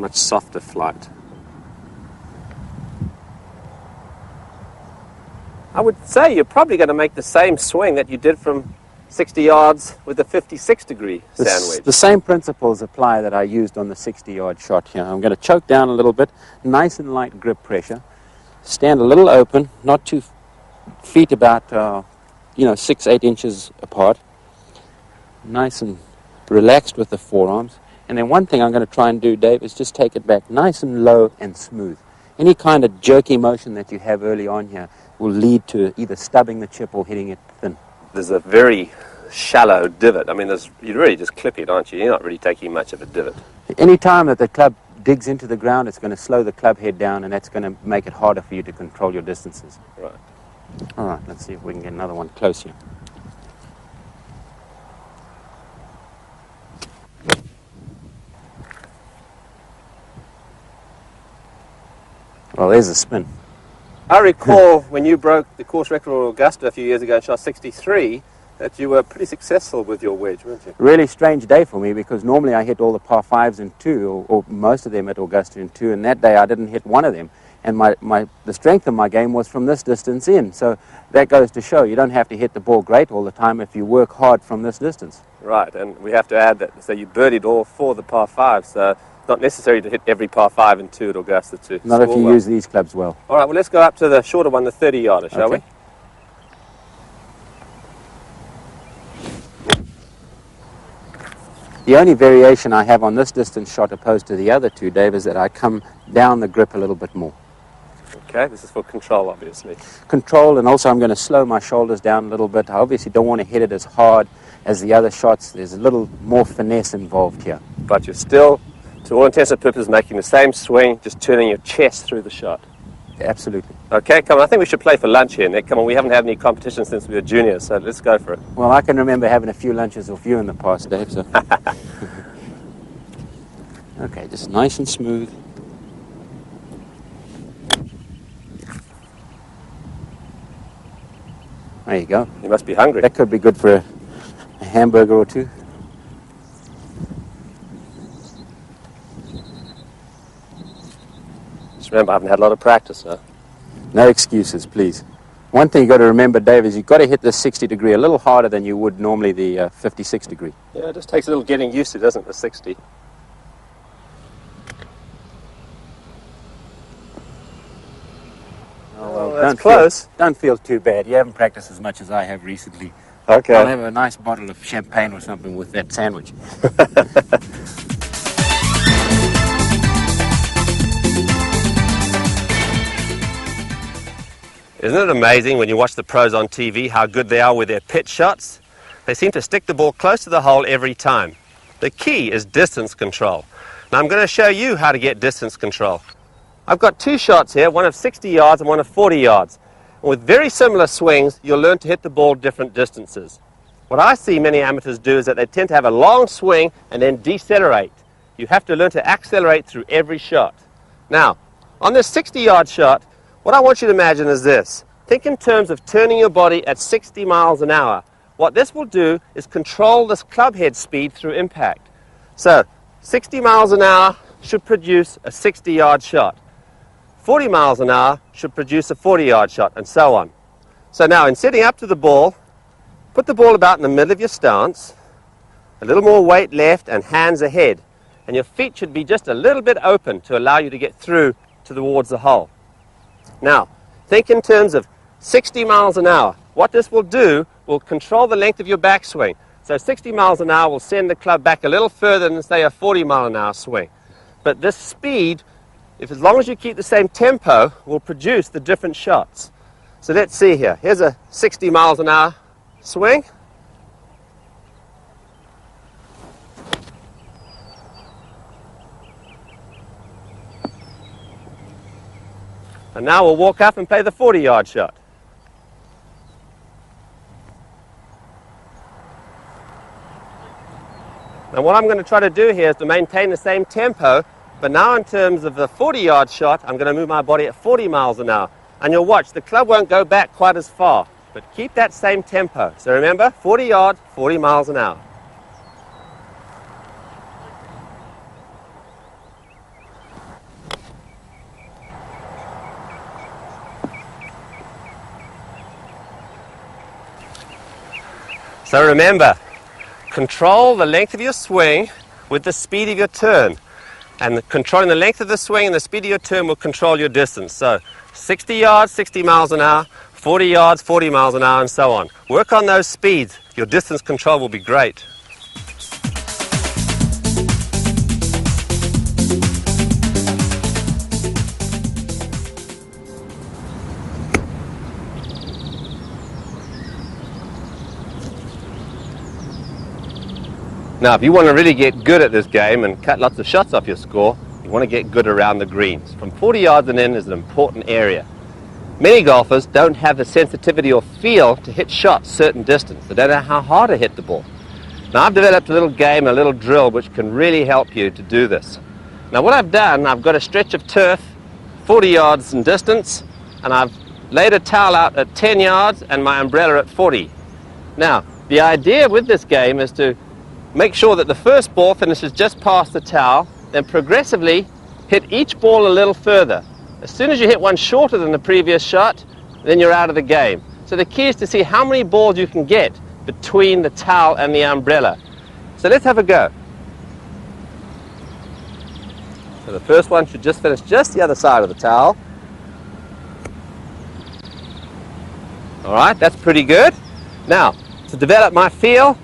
much softer flight. I would say you're probably going to make the same swing that you did from 60 yards with the 56-degree sand wedge. The same principles apply that I used on the 60-yard shot here. I'm going to choke down a little bit, nice and light grip pressure, stand a little open, not 2 feet about, 6-8 inches apart, nice and relaxed with the forearms. And then one thing I'm going to try and do, Dave, is just take it back nice and low and smooth. Any kind of jerky motion that you have early on here will lead to either stubbing the chip or hitting it thin. There's a very shallow divot. I mean, you're really just clipping it, aren't you? You're not really taking much of a divot. Any time that the club digs into the ground, it's going to slow the club head down, and that's going to make it harder for you to control your distances. Right. All right, let's see if we can get another one close here. Well, there's a spin. I recall when you broke the course record at Augusta a few years ago and shot 63, that you were pretty successful with your wedge, weren't you? Really strange day for me, because normally I hit all the par 5s in 2, or most of them at Augusta in 2, and that day I didn't hit one of them. And the strength of my game was from this distance in. So that goes to show you don't have to hit the ball great all the time if you work hard from this distance. Right, and we have to add that, so you birdied all 4 of the par 5s, so it's not necessary to hit every par 5 and 2 at Augusta to Not if you well. use these clubs well. All right, well, let's go up to the shorter one, the 30-yarder, shall we? The only variation I have on this distance shot opposed to the other two, Dave, is that I come down the grip a little bit more. Okay, this is for control, obviously. Control, and also I'm going to slow my shoulders down a little bit. I obviously don't want to hit it as hard as the other shots. There's a little more finesse involved here. But you're still, to all intents and purposes, making the same swing, just turning your chest through the shot. Absolutely. Okay, come on, I think we should play for lunch here, Nick. Come on, we haven't had any competition since we were juniors, so let's go for it. Well, I can remember having a few lunches with you in the past, Dave, so... Okay, just nice and smooth. There you go. You must be hungry. That could be good for a hamburger or two. Just remember, I haven't had a lot of practice, huh? No excuses, please. One thing you've got to remember, Dave, is you've got to hit the 60 degree a little harder than you would normally the 56 degree. Yeah, it just takes a little getting used to, doesn't it, the 60? Oh, well, that's close. Don't feel too bad. You haven't practiced as much as I have recently. Okay. I'll have a nice bottle of champagne or something with that sandwich. Isn't it amazing when you watch the pros on TV how good they are with their pitch shots? They seem to stick the ball close to the hole every time. The key is distance control. Now I'm going to show you how to get distance control. I've got 2 shots here, one of 60 yards and one of 40 yards. And with very similar swings, you'll learn to hit the ball different distances. What I see many amateurs do is that they tend to have a long swing and then decelerate. You have to learn to accelerate through every shot. Now, on this 60-yard shot, what I want you to imagine is this. Think in terms of turning your body at 60 miles an hour. What this will do is control this club head speed through impact. So, 60 miles an hour should produce a 60-yard shot. 40 miles an hour should produce a 40-yard shot, and so on. So now, in setting up to the ball, put the ball about in the middle of your stance, a little more weight left and hands ahead, and your feet should be just a little bit open to allow you to get through towards the hole. Now, think in terms of 60 miles an hour. What this will do will control the length of your backswing. So 60 miles an hour will send the club back a little further than, say, a 40 mile an hour swing. But this speed, as long as you keep the same tempo, will produce the different shots. So let's see here. Here's a 60 miles an hour swing. And now we'll walk up and play the 40-yard shot. Now what I'm going to try to do here is to maintain the same tempo, but now in terms of the 40-yard shot, I'm going to move my body at 40 miles an hour. And you'll watch, the club won't go back quite as far, but keep that same tempo. So remember, 40 yards, 40 miles an hour. So remember, control the length of your swing with the speed of your turn. And controlling the length of the swing and the speed of your turn will control your distance. So 60 yards, 60 miles an hour, 40 yards, 40 miles an hour, and so on. Work on those speeds. Your distance control will be great. Now, if you want to really get good at this game and cut lots of shots off your score, you want to get good around the greens. From 40 yards and in is an important area. Many golfers don't have the sensitivity or feel to hit shots certain distance. They don't know how hard to hit the ball. Now, I've developed a little game, a little drill, which can really help you to do this. Now, what I've done, I've got a stretch of turf, 40 yards in distance, and I've laid a towel out at 10 yards and my umbrella at 40. Now, the idea with this game is to make sure that the first ball finishes just past the towel, then progressively hit each ball a little further. As soon as you hit one shorter than the previous shot, then you're out of the game. So the key is to see how many balls you can get between the towel and the umbrella. So let's have a go. So the first one should just finish just the other side of the towel. All right, that's pretty good. Now, to develop my feel,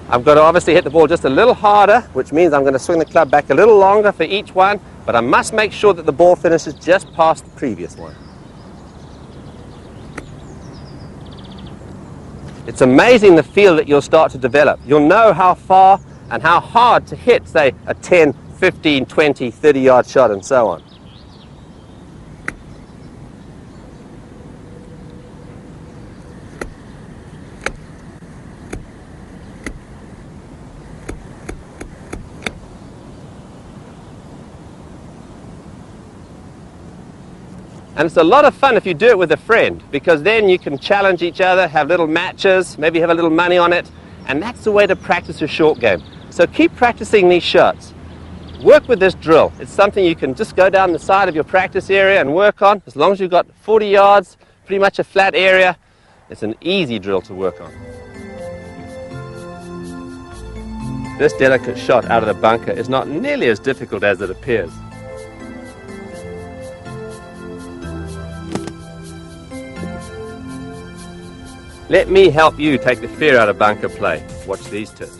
I've got to obviously hit the ball just a little harder, which means I'm going to swing the club back a little longer for each one, but I must make sure that the ball finishes just past the previous one. It's amazing the feel that you'll start to develop. You'll know how far and how hard to hit, say, a 10, 15, 20, 30-yard shot and so on. And it's a lot of fun if you do it with a friend, because then you can challenge each other, have little matches, maybe have a little money on it, and that's the way to practice a short game. So keep practicing these shots. Work with this drill. It's something you can just go down the side of your practice area and work on. As long as you've got 40 yards, pretty much a flat area, it's an easy drill to work on. This delicate shot out of the bunker is not nearly as difficult as it appears. Let me help you take the fear out of bunker play. Watch these tips.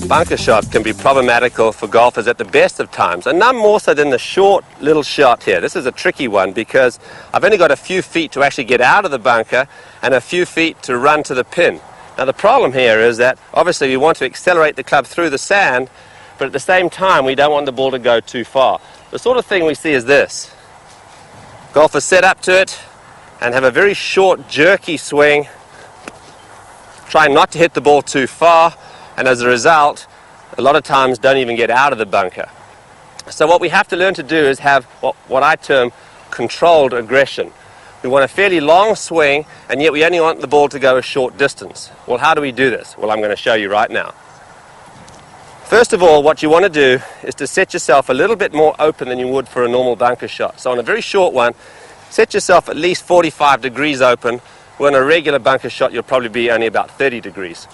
Bunker shots can be problematical for golfers at the best of times, and none more so than the short little shot here. This is a tricky one because I've only got a few feet to actually get out of the bunker and a few feet to run to the pin. Now the problem here is that obviously we want to accelerate the club through the sand, but at the same time we don't want the ball to go too far. The sort of thing we see is this. Golfers set up to it and have a very short, jerky swing, trying not to hit the ball too far, and as a result, a lot of times don't even get out of the bunker. So what we have to learn to do is have what I term controlled aggression. We want a fairly long swing, and yet we only want the ball to go a short distance. Well, how do we do this? Well, I'm going to show you right now. First of all, what you want to do is to set yourself a little bit more open than you would for a normal bunker shot. So on a very short one, set yourself at least 45 degrees open, where on a regular bunker shot you'll probably be only about 30 degrees.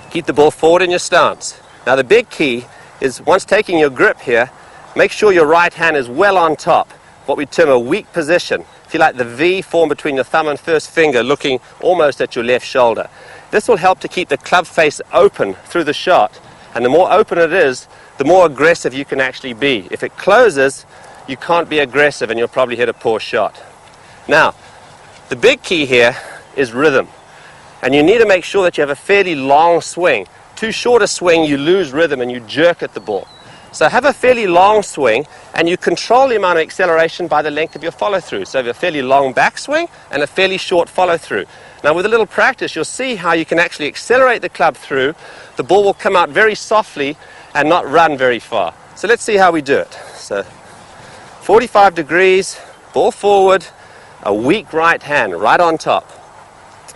Keep the ball forward in your stance. Now the big key is once taking your grip here, make sure your right hand is well on top, what we term a weak position. Feel like the V formed between your thumb and first finger looking almost at your left shoulder. This will help to keep the club face open through the shot. And the more open it is, the more aggressive you can actually be. If it closes, you can't be aggressive and you'll probably hit a poor shot. Now, the big key here is rhythm. And you need to make sure that you have a fairly long swing. Too short a swing, you lose rhythm and you jerk at the ball. So have a fairly long swing, and you control the amount of acceleration by the length of your follow-through. So have a fairly long backswing and a fairly short follow-through. Now with a little practice, you'll see how you can actually accelerate the club through. The ball will come out very softly and not run very far. So let's see how we do it. So 45 degrees, ball forward, a weak right hand right on top.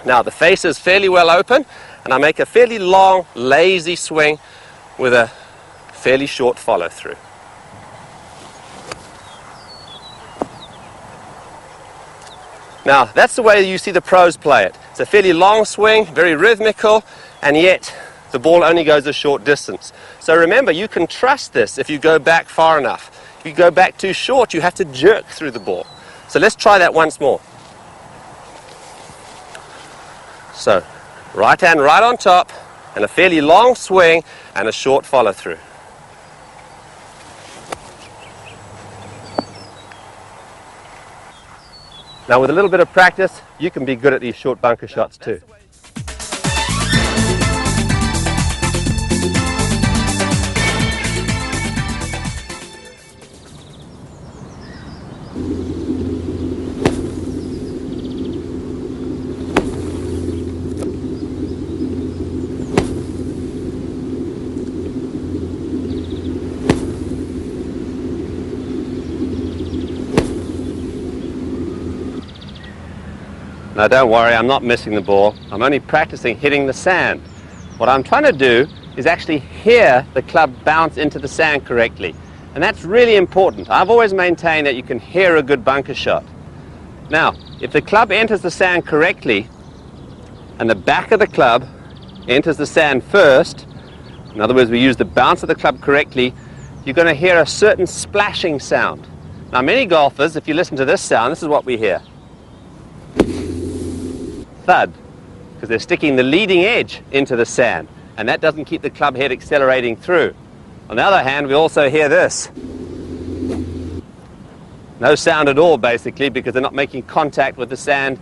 Now the face is fairly well open, and I make a fairly long, lazy swing with a fairly short follow-through. Now, that's the way you see the pros play it. It's a fairly long swing, very rhythmical, and yet the ball only goes a short distance. So remember, you can trust this if you go back far enough. If you go back too short, you have to jerk through the ball. So let's try that once more. So, right hand right on top, and a fairly long swing, and a short follow through. Now with a little bit of practice, you can be good at these short bunker shots too. Now don't worry, I'm not missing the ball. I'm only practicing hitting the sand. What I'm trying to do is actually hear the club bounce into the sand correctly. And that's really important. I've always maintained that you can hear a good bunker shot. Now, if the club enters the sand correctly, and the back of the club enters the sand first, in other words, we use the bounce of the club correctly, you're going to hear a certain splashing sound. Now many golfers, if you listen to this sound, this is what we hear. Thud, because they're sticking the leading edge into the sand, and that doesn't keep the club head accelerating through. On the other hand, we also hear this. No sound at all, basically, because they're not making contact with the sand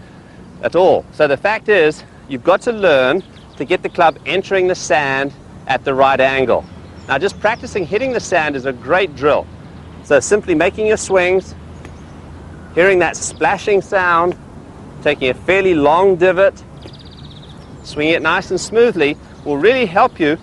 at all. So the fact is, you've got to learn to get the club entering the sand at the right angle. Now just practicing hitting the sand is a great drill. So simply making your swings, hearing that splashing sound, taking a fairly long divot, swinging it nice and smoothly will really help you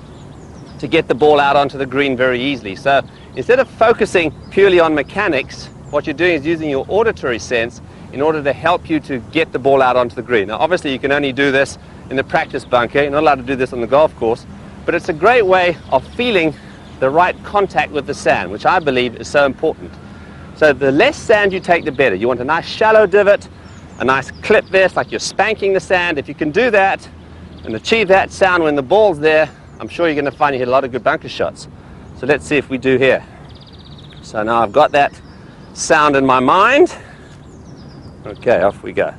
to get the ball out onto the green very easily. So instead of focusing purely on mechanics, what you're doing is using your auditory sense in order to help you to get the ball out onto the green. Now obviously you can only do this in the practice bunker, you're not allowed to do this on the golf course, but it's a great way of feeling the right contact with the sand, which I believe is so important. So the less sand you take, the better. You want a nice shallow divot, a nice clip there, it's like you're spanking the sand. If you can do that and achieve that sound when the ball's there, I'm sure you're going to find you hit a lot of good bunker shots. So let's see if we do here. So now I've got that sound in my mind. Okay, off we go.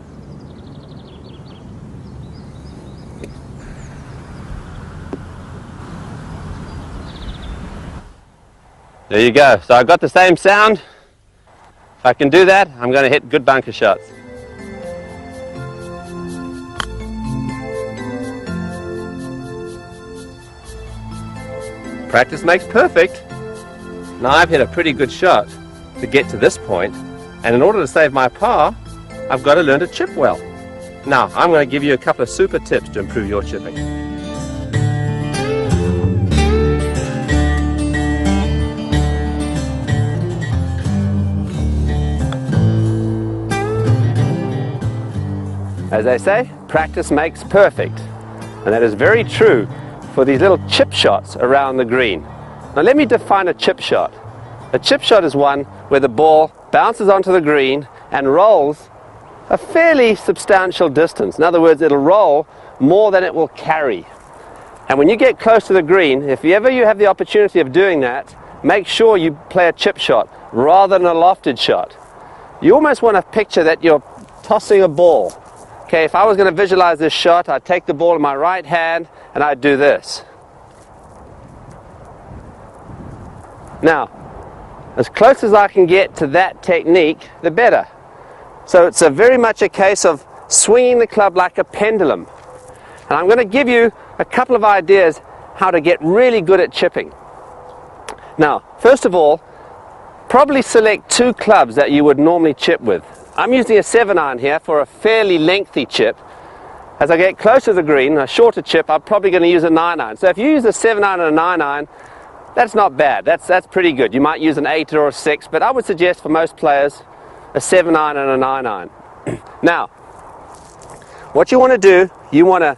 There you go. So I've got the same sound. If I can do that, I'm going to hit good bunker shots. Practice makes perfect. Now I've hit a pretty good shot to get to this point, and in order to save my par, I've got to learn to chip well. Now I'm going to give you a couple of super tips to improve your chipping. As they say, practice makes perfect, and that is very true for these little chip shots around the green. Now let me define a chip shot. A chip shot is one where the ball bounces onto the green and rolls a fairly substantial distance. In other words, it'll roll more than it will carry. And when you get close to the green, if ever you have the opportunity of doing that, make sure you play a chip shot rather than a lofted shot. You almost want to picture that you're tossing a ball. Okay, if I was going to visualize this shot, I'd take the ball in my right hand and I'd do this. Now, as close as I can get to that technique, the better. So it's very much a case of swinging the club like a pendulum. And I'm going to give you a couple of ideas how to get really good at chipping. Now, first of all, probably select two clubs that you would normally chip with. I'm using a 7-iron here for a fairly lengthy chip. As I get closer to the green, a shorter chip, I'm probably going to use a 9-iron. So if you use a 7-iron and a 9-iron, that's not bad. That's pretty good. You might use an 8 or a 6, but I would suggest for most players a 7-iron and a 9-iron. Now, what you want to do, you want to